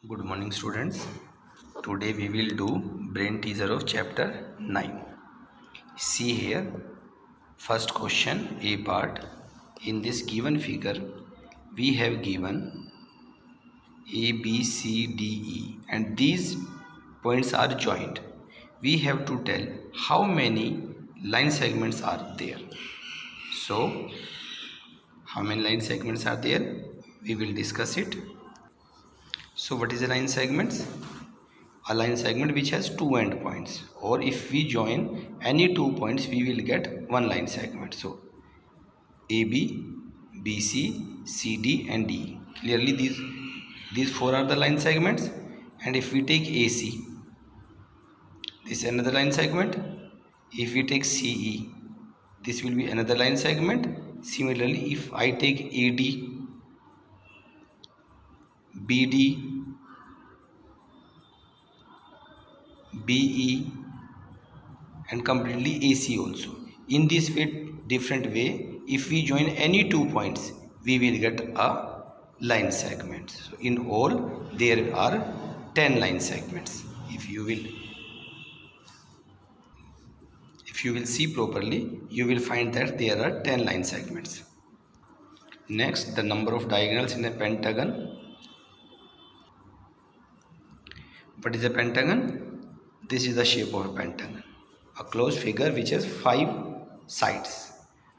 Good morning, students. Today we will do brain teaser of chapter 9. See here, first question, A part. In this given figure, we have given A, B, C, D, E, and these points are joined. We have to tell how many line segments are there. So, how many line segments are there? We will discuss it. So, what is a line segments? A line segment which has two endpoints, or if we join any 2 points we will get one line segment. So AB, BC, CD and DE. Clearly these four are the line segments. And if we take AC, this is another line segment. If we take CE, this will be another line segment. Similarly, if I take AD, BD, BE and completely AC also. In this different way, if we join any 2 points, we will get a line segment. So in all, there are 10 line segments. If you will see properly, you will find that there are 10 line segments. Next, the number of diagonals in a pentagon. What is a pentagon? This is the shape of a pentagon. A closed figure which has 5 sides.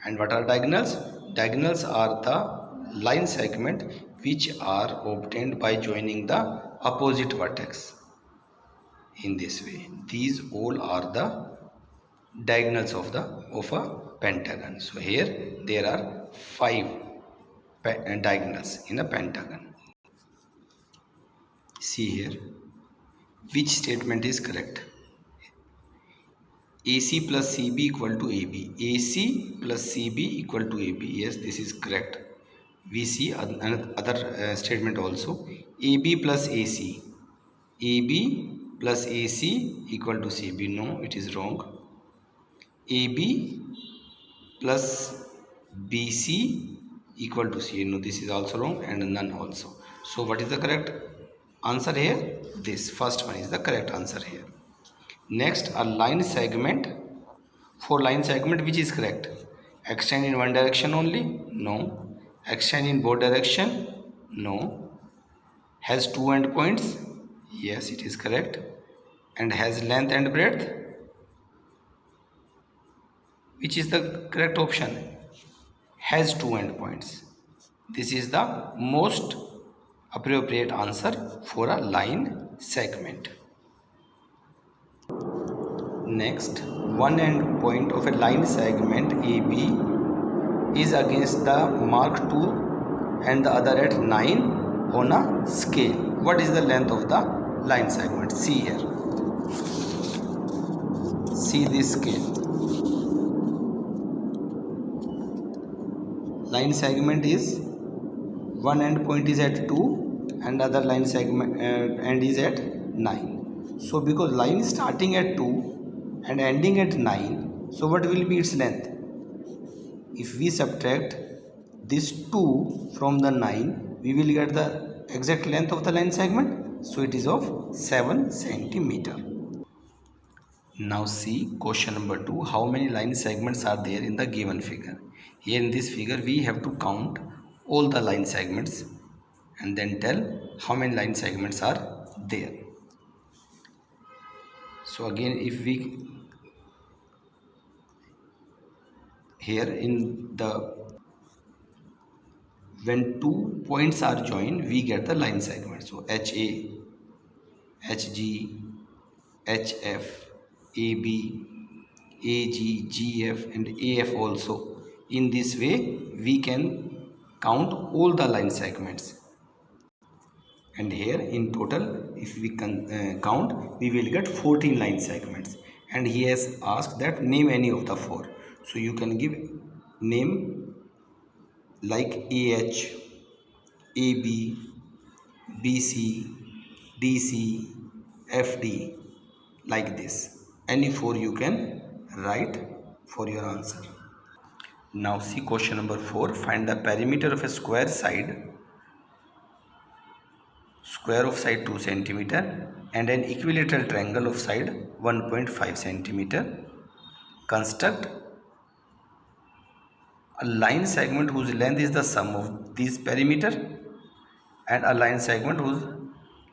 And what are diagonals? Diagonals are the line segment which are obtained by joining the opposite vertex in this way. These all are the diagonals of a pentagon. So here there are 5 diagonals in a pentagon. See here, which statement is correct? AC plus CB equal to AB. AC plus CB equal to AB. Yes, this is correct. We see another statement also. AB plus AC. AB plus AC equal to CB. No, it is wrong. AB plus BC equal to CA. No, this is also wrong, and none also. So what is the correct answer here? This first one is the correct answer here. Next, a line segment. For line segment, which is correct? Extend in one direction only? No. Extend in both direction? No. Has two endpoints? Yes, it is correct. And has length and breadth? Which is the correct option? Has two endpoints. This is the most appropriate answer for a line segment. Next, one end point of a line segment AB is against the mark 2 and the other at 9 on a scale. What is the length of the line segment? See here. See this scale. Line segment is one end point is at 2 and other line segment end is at 9. So because line is starting at 2 and ending at 9, so what will be its length? If we subtract this 2 from the 9, we will get the exact length of the line segment. So it is of 7 centimeter. Now see question number 2. How many line segments are there in the given figure? Here in this figure we have to count all the line segments and then tell how many line segments are there. So again, if we here in the when 2 points are joined, we get the line segment. So HA, HG, HF, AB, AG, GF and AF also. In this way we can count all the line segments. And here in total, if we can count, we will get 14 line segments. And he has asked that name any of the 4. So you can give name like AH, AB, BC, DC, FD, like this. Any 4 you can write for your answer. Now see question number 4. Find the perimeter of a square side square of side 2 centimeter and an equilateral triangle of side 1.5 centimeter. Construct a line segment whose length is the sum of these perimeter and a line segment whose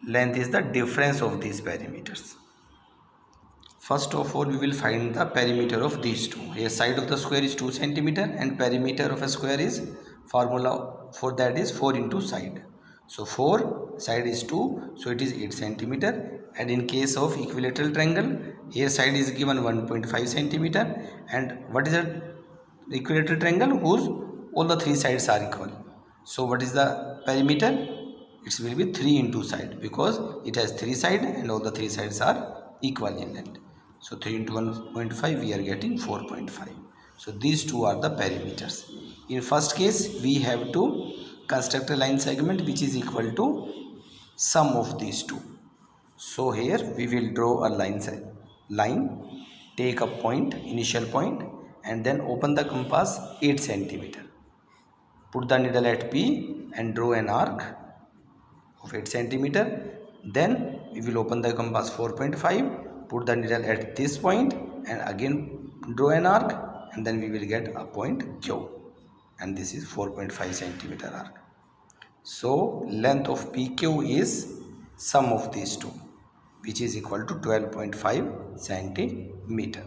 length is the difference of these perimeters. First of all, we will find the perimeter of these two. Here side of the square is 2 centimeter and perimeter of a square is, formula for that is 4 into side. So 4 side is 2, so it is 8 centimeter. And in case of equilateral triangle, here side is given 1.5 centimeter. And what is a equilateral triangle? Whose all the 3 sides are equal. So what is the perimeter? It will be 3 into side, because it has 3 sides and all the 3 sides are equal in length. So 3 into 1.5, we are getting 4.5. So these two are the perimeters. In first case, we have to construct a line segment which is equal to sum of these two. So here we will draw a line, take a point, initial point, and then open the compass 8 centimeter. Put the needle at P and draw an arc of 8 centimeter. Then we will open the compass 4.5. Put the needle at this point and again draw an arc, and then we will get a point Q, and this is 4.5 centimeter arc. So length of PQ is sum of these two, which is equal to 12.5 centimeter.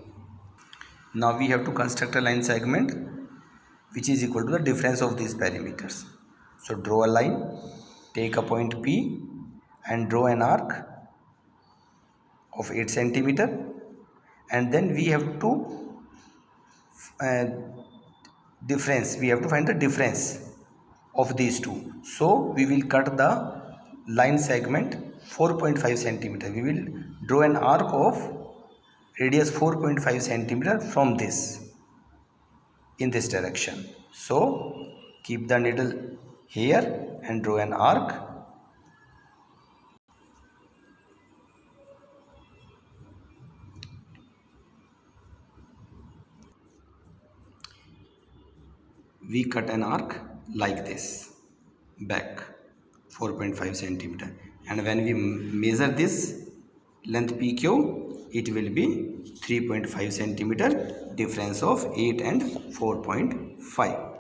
Now we have to construct a line segment which is equal to the difference of these perimeters. So draw a line, take a point P and draw an arc of 8 centimeter, and then we have to find the difference of these two. So we will cut the line segment 4.5 centimeter. We will draw an arc of radius 4.5 centimeter from this in this direction. So keep the needle here and draw an arc. We cut an arc like this, back 4.5 centimeter, and when we measure this length PQ, it will be 3.5 centimeter, difference of 8 and 4.5.